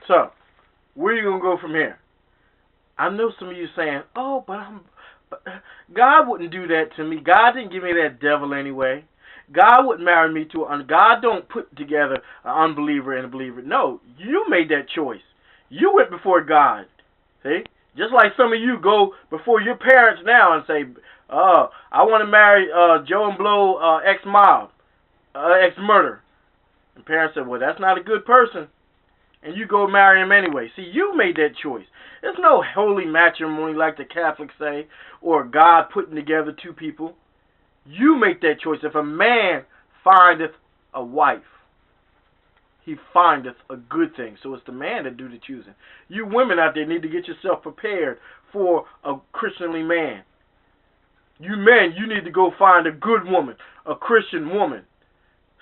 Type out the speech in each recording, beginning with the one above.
So, where are you going to go from here? I know some of you saying, oh, but God wouldn't do that to me. God didn't give me that devil anyway. God wouldn't marry me to God don't put together an unbeliever and a believer. No, you made that choice. You went before God. See? Just like some of you go before your parents now and say, I want to marry Joe and Blow ex-mob, ex-murder. And parents say, well, that's not a good person. And you go marry him anyway. See, you made that choice. There's no holy matrimony like the Catholics say, or God putting together two people. You make that choice. If a man findeth a wife, he findeth a good thing. So it's the man that do the choosing. You women out there need to get yourself prepared for a Christianly man. You men, you need to go find a good woman, a Christian woman.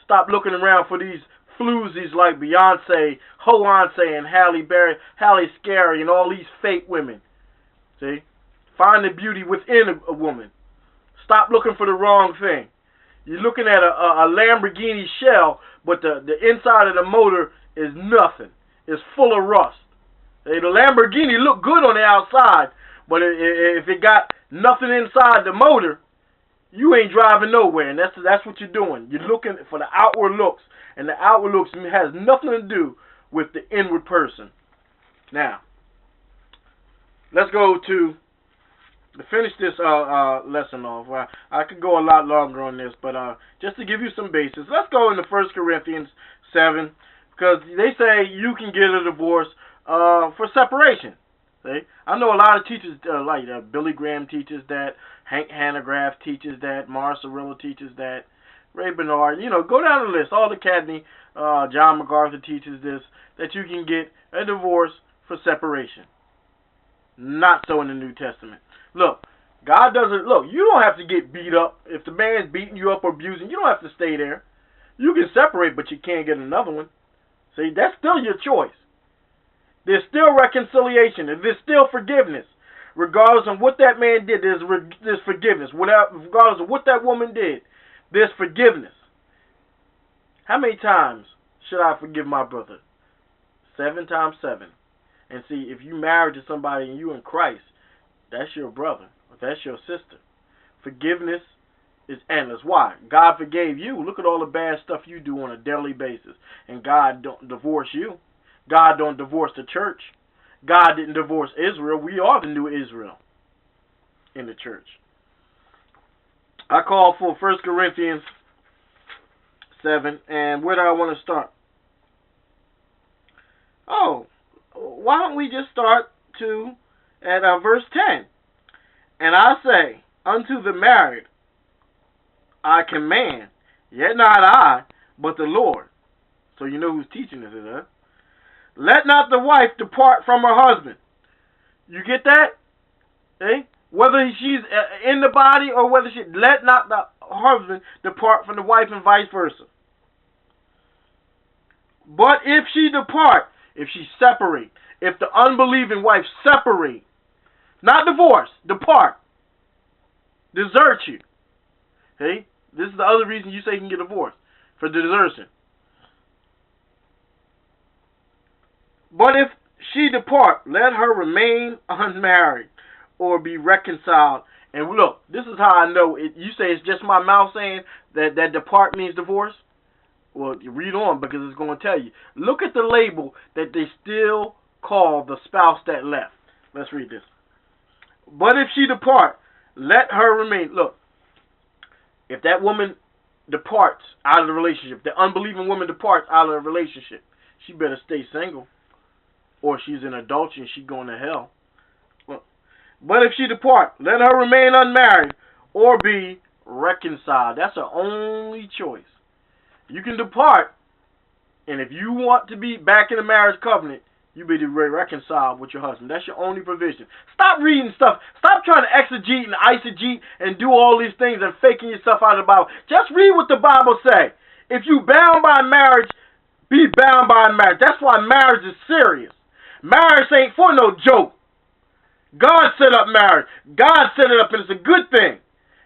Stop looking around for these floozies like Beyonce, Hoanse, and Halle Scary, and all these fake women. See? Find the beauty within a woman. Stop looking for the wrong thing. You're looking at a Lamborghini shell, but the inside of the motor is nothing. It's full of rust. The Lamborghini look good on the outside, but if it got nothing inside the motor, you ain't driving nowhere, and that's what you're doing. You're looking for the outward looks, and the outward looks has nothing to do with the inward person. Now, let's go to finish this lesson off. I could go a lot longer on this, but just to give you some basis, let's go into 1 Corinthians 7, because they say you can get a divorce for separation. See? I know a lot of teachers, like Billy Graham teaches that, Hank Hanegraaff teaches that, Mars Cirillo teaches that, Ray Bernard, go down the list. All the Academy, John MacArthur teaches this, that you can get a divorce for separation. Not so in the New Testament. Look, God doesn't, you don't have to get beat up. If the man's beating you up or abusing, you don't have to stay there. You can separate, but you can't get another one. See, that's still your choice. There's still reconciliation, and there's still forgiveness. Regardless of what that man did, there's forgiveness. Regardless of what that woman did, there's forgiveness. How many times should I forgive my brother? 7 times 7. And see, if you married to somebody and you in Christ, that's your brother, or that's your sister. Forgiveness is endless. Why? God forgave you. Look at all the bad stuff you do on a daily basis. And God don't divorce you. God don't divorce the church. God didn't divorce Israel. We are the new Israel in the church. I call for 1 Corinthians 7. And where do I want to start? Oh, why don't we just start at verse 10. And I say, unto the married, I command, yet not I, but the Lord. So you know who's teaching this, huh? Let not the wife depart from her husband. You get that? Eh? Whether she's in the body or whether let not the husband depart from the wife and vice versa. But if she depart, if she separate, if the unbelieving wife separate, not divorce, depart, desert you. Okay? This is the other reason you say you can get divorced, for desertion. But if she depart, let her remain unmarried or be reconciled. And look, this is how I know it. You say it's just my mouth saying that depart means divorce? Well, you read on because it's going to tell you. Look at the label that they still call the spouse that left. Let's read this. But if she depart, let her remain. Look, if that woman departs out of the relationship, the unbelieving woman departs out of the relationship, she better stay single. Or she's in adultery and she's going to hell. Well, but if she depart, let her remain unmarried or be reconciled. That's her only choice. You can depart, and if you want to be back in a marriage covenant, you be reconciled with your husband. That's your only provision. Stop reading stuff. Stop trying to exegete and eisegete and do all these things and faking yourself out of the Bible. Just read what the Bible say. If you bound by marriage, be bound by marriage. That's why marriage is serious. Marriage ain't for no joke. God set up marriage. God set it up, and it's a good thing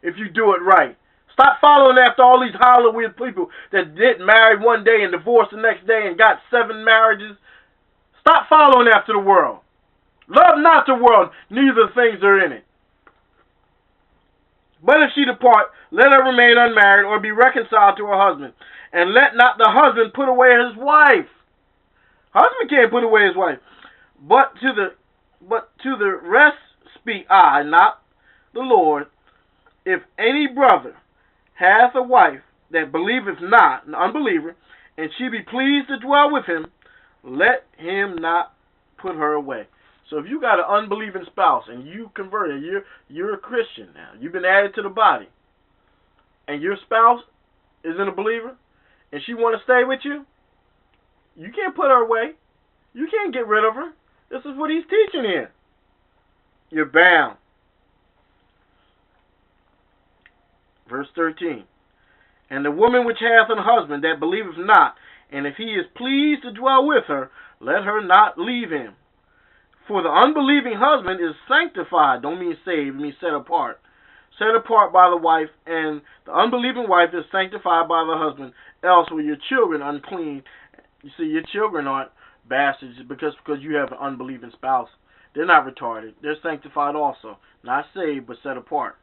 if you do it right. Stop following after all these Hollywood people that did marry one day and divorced the next day and got 7 marriages. Stop following after the world. Love not the world, neither things are in it. But if she depart, let her remain unmarried or be reconciled to her husband. And let not the husband put away his wife. Husband can't put away his wife. But to the rest speak I, not the Lord. If any brother hath a wife that believeth not, an unbeliever, and she be pleased to dwell with him, let him not put her away. So if you got an unbelieving spouse and you converted, you're a Christian now, you've been added to the body, and your spouse isn't a believer, and she want to stay with you, you can't put her away. You can't get rid of her. This is what he's teaching here. You're bound. Verse 13. And the woman which hath an husband that believeth not, and if he is pleased to dwell with her, let her not leave him. For the unbelieving husband is sanctified. Don't mean saved, it means set apart. Set apart by the wife, and the unbelieving wife is sanctified by the husband. Else were your children unclean. You see, your children aren't bastards because you have an unbelieving spouse. They're not retarded. They're sanctified also. Not saved, but set apart.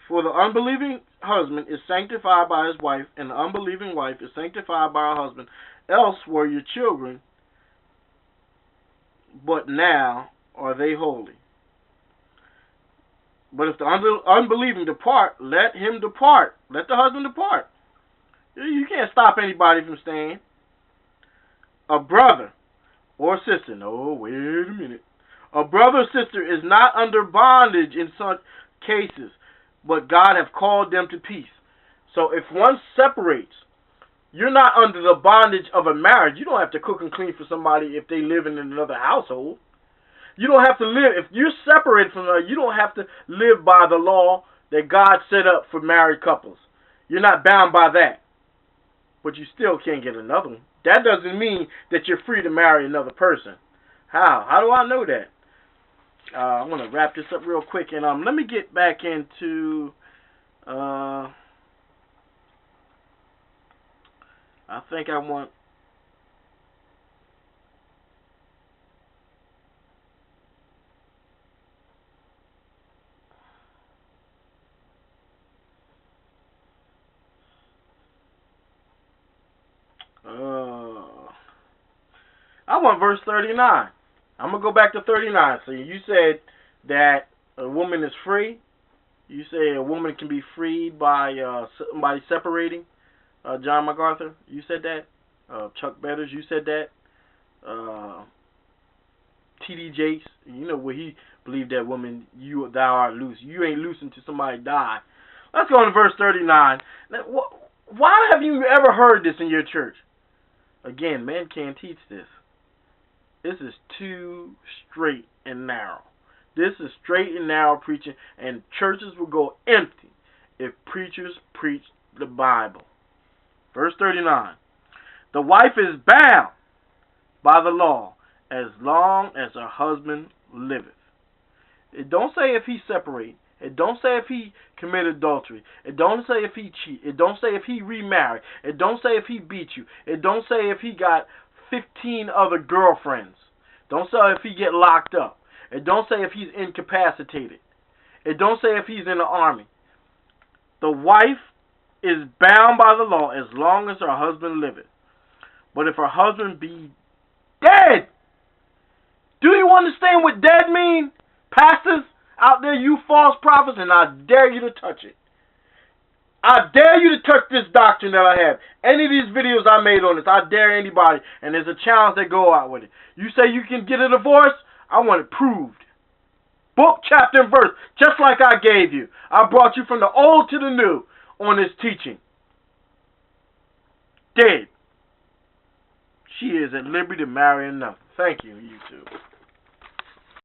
For the unbelieving husband is sanctified by his wife, and the unbelieving wife is sanctified by her husband. Else were your children, but now are they holy. But if the unbelieving depart, let him depart. Let the husband depart. You can't stop anybody from staying. A brother or sister. No, wait a minute. A brother or sister is not under bondage in such cases, but God hath called them to peace. So if one separates, you're not under the bondage of a marriage. You don't have to cook and clean for somebody if they live in another household. You don't have to live, if you're separated from her, you don't have to live by the law that God set up for married couples. You're not bound by that. But you still can't get another one. That doesn't mean that you're free to marry another person. How? How do I know that? I'm going to wrap this up real quick, and let me get back into, I think I want, verse 39. I'm going to go back to 39. So you said that a woman is free. You say a woman can be freed by somebody separating. John MacArthur, you said that. Chuck Betters, you said that. T.D. Jakes, you know where he believed that woman, thou art loose. You ain't loose until somebody die. Let's go on to verse 39. Now, why have you ever heard this in your church? Again, man can't teach this. This is too straight and narrow. This is straight and narrow preaching, and churches will go empty if preachers preach the Bible. Verse 39. The wife is bound by the law as long as her husband liveth. It don't say if he separate. It don't say if he commit adultery. It don't say if he cheat. It don't say if he remarry. It don't say if he beat you. It don't say if he got 15 other girlfriends. Don't say if he get locked up. It don't say if he's incapacitated. It don't say if he's in the army. The wife is bound by the law as long as her husband liveth. But if her husband be dead, do you understand what dead mean? Pastors out there, you false prophets, and I dare you to touch it. I dare you to touch this doctrine that I have. Any of these videos I made on this, I dare anybody, and there's a challenge that go out with it. You say you can get a divorce? I want it proved. Book, chapter, and verse, just like I gave you. I brought you from the old to the new on this teaching. Dead. She is at liberty to marry another. Thank you, YouTube.